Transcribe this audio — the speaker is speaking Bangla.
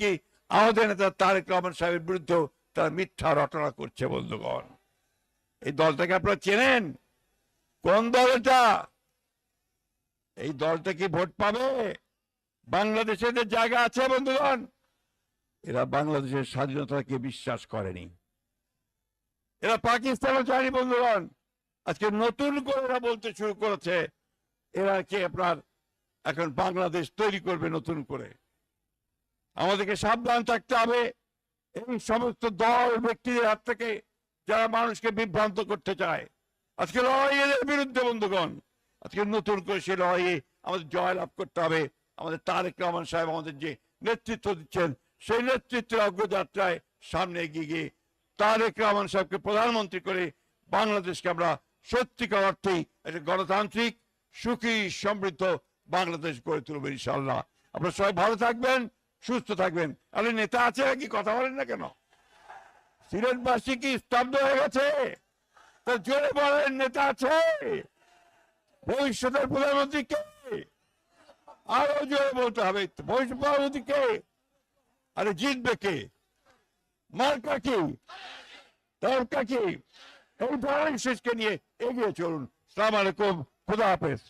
কি আমাদের নেতা তারেক রহমান সাহেবের বিরুদ্ধে তারা মিথ্যা রটনা করছে। বন্ধুগণ, এই দলটাকে আপনারা চেনেন? কোন দল এটা? এই দলটা কি ভোট পাবে? বাংলাদেশে এদের জায়গা আছে? বন্ধুগণ, এরা বাংলাদেশের স্বাধীনতাকে বিশ্বাস করেনি, এরা পাকিস্তানও চায়নি। বন্ধুগণ, আজকে নতুন করে এরা বলতে শুরু করেছে এরা কি আপনার এখন বাংলাদেশ তৈরি করবে নতুন করে। আমাদেরকে সাবধান থাকতে হবে এই সমস্ত দল ব্যক্তিদের হাত থেকে যারা মানুষকে বিভ্রান্ত করতে চায়। আজকে লড়াই এদের বিরুদ্ধে। বন্ধুগণ, আজকে নতুন করে সে লড়াইয়ে আমাদের জয়লাভ করতে হবে। আমাদের তারেক রহমান সাহেব আমাদের যে নেতৃত্ব দিচ্ছেন সেই নেতৃত্বের অগ্রযাত্রায় সামনে এগিয়ে গিয়ে তারেক রহমান সাহেবকে প্রধানমন্ত্রী করে বাংলাদেশকে আমরা সত্যিকার অর্থেই একটা গণতান্ত্রিক সুখী সমৃদ্ধ বাংলাদেশ গড়ে তুলব ইনশাআল্লাহ। আপনারা সবাই ভালো থাকবেন, সুস্থ থাকবেন। আরে নেতা আছে নাকি? কথা বলেন না কেন? সিলেটবাসী কি স্তব্ধ হয়ে গেছে? তা জোরে বলেন, নেতা আছে? ভবিষ্যতের প্রধানমন্ত্রী কে? আরো জোরে বলতে হবে, ভবিষ্যৎ প্রধানমন্ত্রী কে? আরে জিতবে কে? মার্কা কি? দরকার কি? এই ধরনের শেষকে নিয়ে এগিয়ে চলুন। আসসালামু আলাইকুম, খুদা হাফেজ।